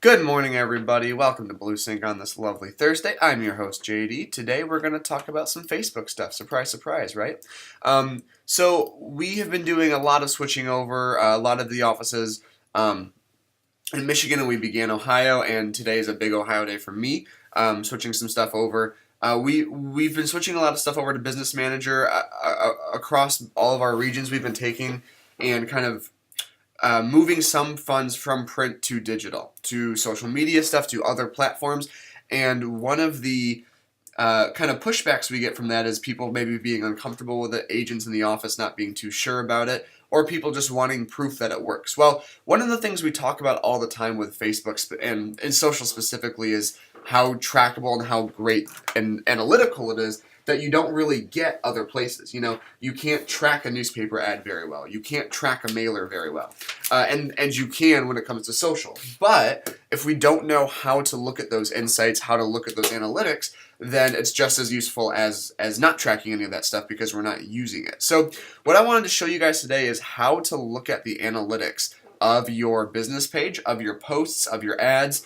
Good morning, everybody. Welcome to BlueSync on this lovely Thursday. I'm your host, JD. Today, we're going to talk about some Facebook stuff. Surprise, surprise, right? So we have been doing a lot of switching over, a lot of the offices in Michigan, and we began Ohio, and today is a big Ohio day for me, switching some stuff over. We've been switching a lot of stuff over to Business Manager across all of our regions. We've been taking and kind of moving some funds from print to digital, to social media stuff, to other platforms. And one of the kind of pushbacks we get from that is people maybe being uncomfortable with it, agents in the office not being too sure about it, or people just wanting proof that it works. Well, one of the things we talk about all the time with Facebook and social specifically is how trackable and how great and analytical it is that you don't really get other places. You know, you can't track a newspaper ad very well. You can't track a mailer very well. And you can when it comes to social. But if we don't know how to look at those insights, how to look at those analytics, then it's just as useful as not tracking any of that stuff because we're not using it. So what I wanted to show you guys today is how to look at the analytics of your business page, of your posts, of your ads,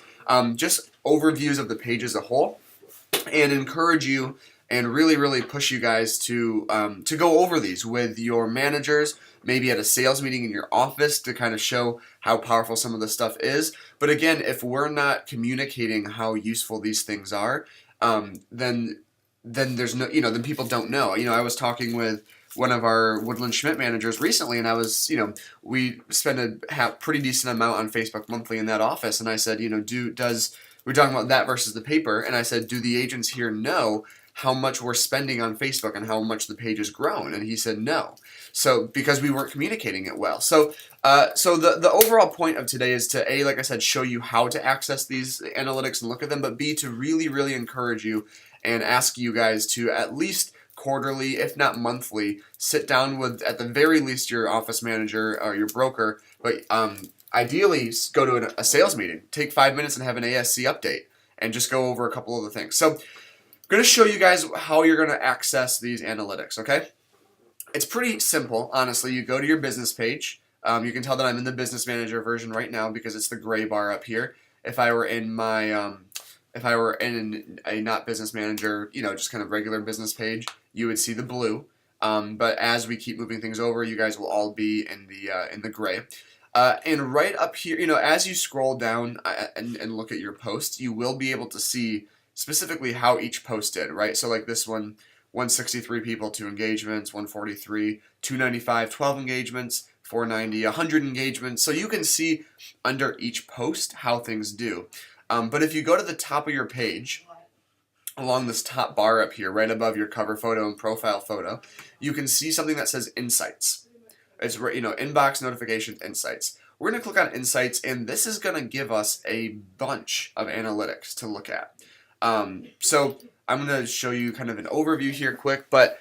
just overviews of the page as a whole, and encourage you and really push you guys to go over these with your managers, maybe at a sales meeting in your office to kind of show how powerful some of this stuff is. But again, if we're not communicating how useful these things are, then there's no, then people don't know. I was talking with one of our Woodland Schmidt managers recently, and I was, we spend a pretty decent amount on Facebook monthly in that office, and I said, we're talking about that versus the paper, and I said, do the agents here know how much we're spending on Facebook and how much the page has grown? And he said no. So because we weren't communicating it well. So the overall point of today is to A, like I said, show you how to access these analytics and look at them, but B, to really encourage you and ask you guys to at least quarterly, if not monthly, sit down with, at the very least, your office manager or your broker, but ideally go to a sales meeting. Take 5 minutes and have an ASC update and just go over a couple of the things. So I'm going to show you guys how you're going to access these analytics, okay? It's pretty simple, honestly. You go to your business page. You can tell that I'm in the Business Manager version right now because it's the gray bar up here. If I were in my, if I were in a not Business Manager, just kind of regular business page, you would see the blue. But as we keep moving things over, you guys will all be in the gray. And right up here, as you scroll down and look at your posts, you will be able to see specifically how each post did, right? So like this one, 163 people, 2 engagements, 143, 295, 12 engagements, 490, 100 engagements. So you can see under each post how things do. But if you go to the top of your page, along this top bar up here, right above your cover photo and profile photo, you can see something that says Insights. It's, inbox notifications, Insights. We're going to click on Insights, and this is going to give us a bunch of analytics to look at. So I'm going to show you kind of an overview here quick, but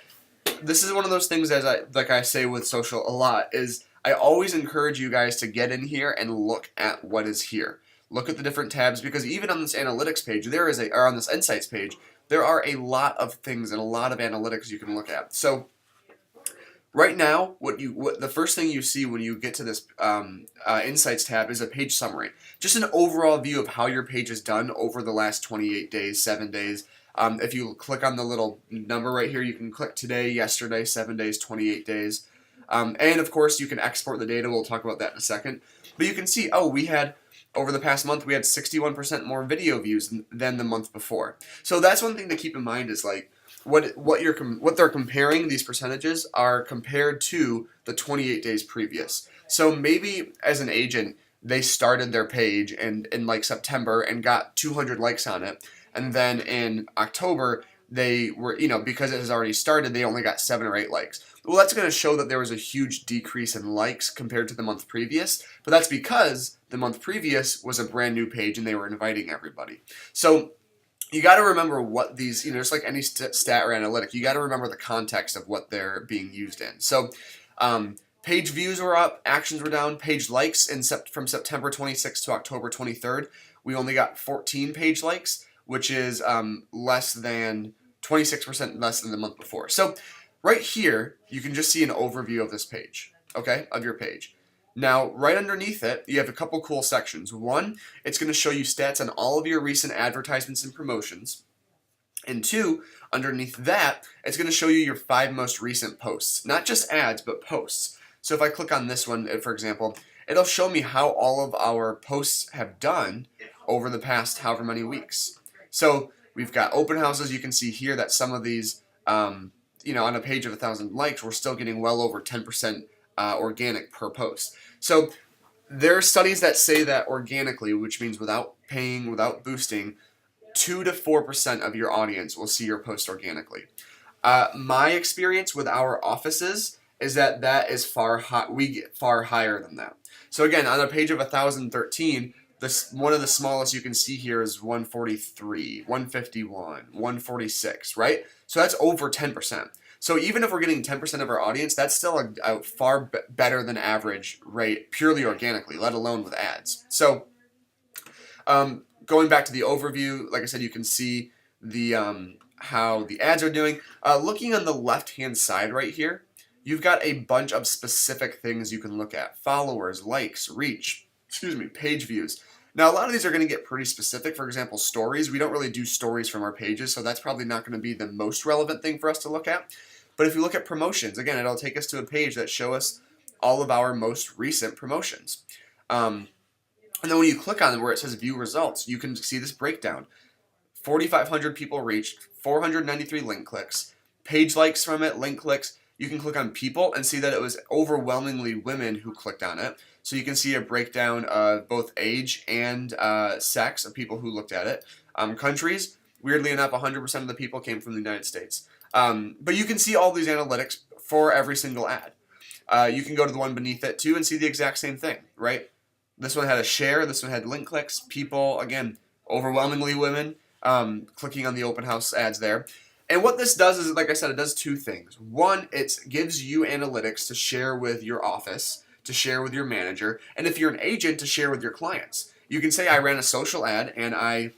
this is one of those things, as I say with social a lot, is I always encourage you guys to get in here and look at what is here. Look at the different tabs, because even on this analytics page, or on this insights page, there are a lot of things and a lot of analytics you can look at. So right now, the first thing you see when you get to this Insights tab is a page summary. Just an overall view of how your page is done over the last 28 days, 7 days. If you click on the little number right here, you can click today, yesterday, 7 days, 28 days. And of course, you can export the data. We'll talk about that in a second. But you can see, over the past month, we had 61% more video views than the month before. So that's one thing to keep in mind is like, what they're comparing, these percentages are compared to the 28 days previous. So maybe as an agent, they started their page in like September and got 200 likes on it, and then in October they were, because it has already started, they only got 7 or 8 likes. Well, that's going to show that there was a huge decrease in likes compared to the month previous, but that's because the month previous was a brand new page and they were inviting everybody. So you got to remember what these, just like any stat or analytic, you got to remember the context of what they're being used in. So page views were up, actions were down, page likes from September 26th to October 23rd, we only got 14 page likes, which is less than 26% less than the month before. So right here, you can just see an overview of this page, okay, of your page. Now, right underneath it, you have a couple cool sections. One, it's going to show you stats on all of your recent advertisements and promotions. And two, underneath that, it's going to show you your 5 most recent posts. Not just ads, but posts. So if I click on this one, for example, it'll show me how all of our posts have done over the past however many weeks. So we've got open houses. You can see here that some of these, on a page of 1,000 likes, we're still getting well over 10% organic per post. So there are studies that say that organically, which means without paying, without boosting, 2 to 4% of your audience will see your post organically. My experience with our offices is that is we get far higher than that. So again, on a page of 1,013, one of the smallest you can see here is 143, 151, 146, right? So that's over 10%. So even if we're getting 10% of our audience, that's still a far better than average rate purely organically, let alone with ads. So going back to the overview, like I said, you can see the how the ads are doing. Looking on the left-hand side right here, you've got a bunch of specific things you can look at. Followers, likes, reach, page views. Now, a lot of these are going to get pretty specific. For example, stories. We don't really do stories from our pages, so that's probably not going to be the most relevant thing for us to look at. But if you look at promotions, again, it'll take us to a page that show us all of our most recent promotions. And then when you click on where it says view results, you can see this breakdown. 4,500 people reached, 493 link clicks, page likes from it, link clicks. You can click on people and see that it was overwhelmingly women who clicked on it. So you can see a breakdown of both age and sex of people who looked at it. Countries, weirdly enough, 100% of the people came from the United States. But you can see all these analytics for every single ad. You can go to the one beneath it too and see the exact same thing, right? This one had a share, this one had link clicks, people, again, overwhelmingly women, clicking on the open house ads there. And what this does is, like I said, it does 2 things. One, it gives you analytics to share with your office, to share with your manager, and if you're an agent, to share with your clients. You can say, I ran a social ad and I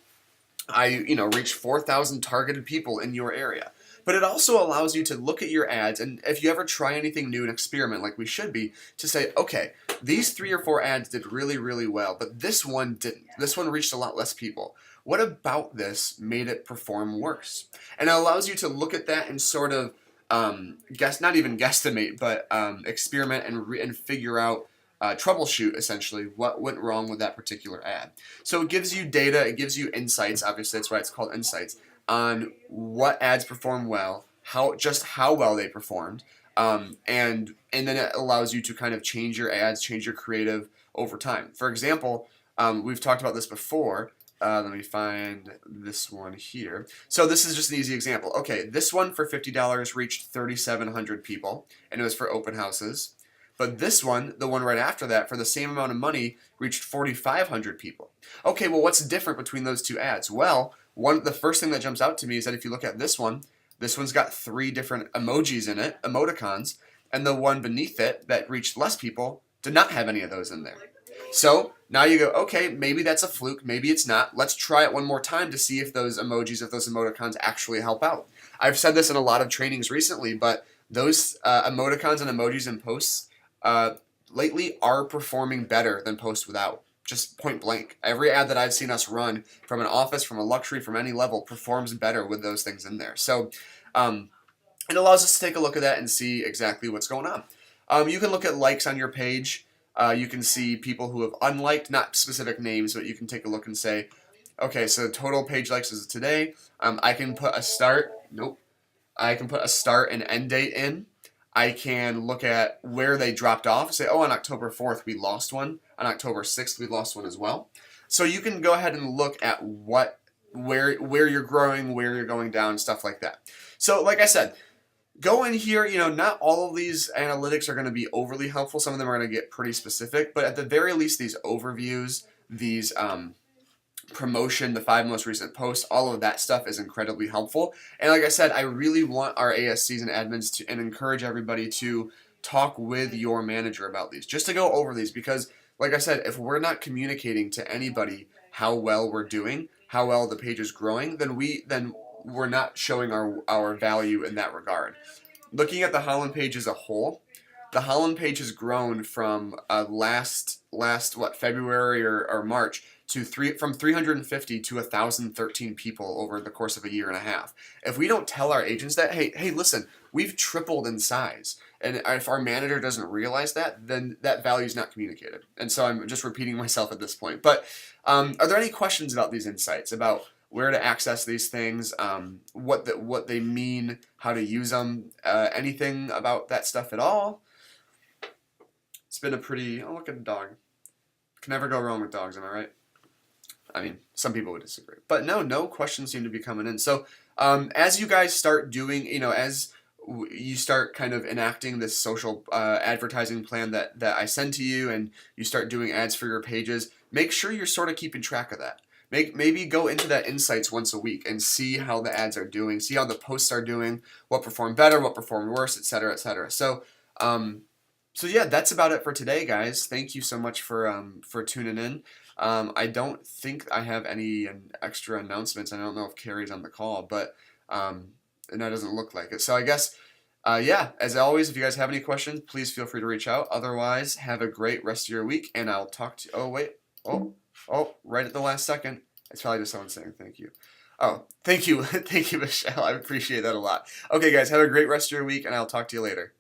reached 4,000 targeted people in your area. But it also allows you to look at your ads, and if you ever try anything new and experiment like we should be, to say, okay, these 3 or 4 ads did really, really well, but this one didn't. This one reached a lot less people. What about this made it perform worse? And it allows you to look at that and sort of not even guesstimate, but experiment and figure out, troubleshoot essentially what went wrong with that particular ad. So it gives you data, it gives you insights, obviously that's why it's called insights, on what ads perform well, how well they performed, and then it allows you to kind of change your ads, change your creative over time. For example, we've talked about this before. Let me find this one here. So this is just an easy example. Okay, this one for $50 reached 3,700 people, and it was for open houses. But this one, the one right after that, for the same amount of money, reached 4,500 people. Okay, well, what's different between those 2 ads? Well, the first thing that jumps out to me is that if you look at this one's got 3 different emojis in it, emoticons, and the one beneath it that reached less people did not have any of those in there. So now you go, okay, maybe that's a fluke, maybe it's not. Let's try it one more time to see if those emojis, if those emoticons actually help out. I've said this in a lot of trainings recently, but those emoticons and emojis in posts lately are performing better than posts without. Just point blank. Every ad that I've seen us run from an office, from a luxury, from any level, performs better with those things in there. So it allows us to take a look at that and see exactly what's going on. You can look at likes on your page. You can see people who have unliked, not specific names, but you can take a look and say, okay, so total page likes is today. I can put a start. I can put a start and end date in. I can look at where they dropped off. Say, oh, on October 4th we lost one. On October 6th we lost one as well. So you can go ahead and look at where you're growing, where you're going down, stuff like that. So like I said, go in here, not all of these analytics are going to be overly helpful. Some of them are going to get pretty specific, but at the very least, these overviews, these promotion, the 5 most recent posts, all of that stuff is incredibly helpful. And like I said, I really want our ASCs and admins to and encourage everybody to talk with your manager about these, just to go over these, because like I said, if we're not communicating to anybody how well we're doing, how well the page is growing, then we're not showing our value in that regard. Looking at the Holland page as a whole, the Holland page has grown from last February or March to from 350 to 1,013 people over the course of a year and a half. If we don't tell our agents that, hey, listen, we've tripled in size, and if our manager doesn't realize that, then that value is not communicated. And so I'm just repeating myself at this point. But are there any questions about these insights, about where to access these things, what they mean, how to use them, anything about that stuff at all? It's been a pretty... Oh, look at a dog. Can never go wrong with dogs, am I right? I mean, some people would disagree. But no questions seem to be coming in. So as you guys start doing, as you start kind of enacting this social advertising plan that I send to you, and you start doing ads for your pages, make sure you're sort of keeping track of that. Maybe go into that insights once a week and see how the ads are doing, see how the posts are doing, what performed better, what performed worse, etc., etc. So yeah, that's about it for today, guys. Thank you so much for tuning in. I don't think I have any extra announcements. I don't know if Carrie's on the call, but and that doesn't look like it. So I guess, yeah, as always, if you guys have any questions, please feel free to reach out. Otherwise, have a great rest of your week, and I'll talk to you. Oh, wait. Oh, right at the last second. It's probably just someone saying thank you. Oh, thank you. Thank you, Michelle. I appreciate that a lot. Okay, guys, have a great rest of your week, and I'll talk to you later.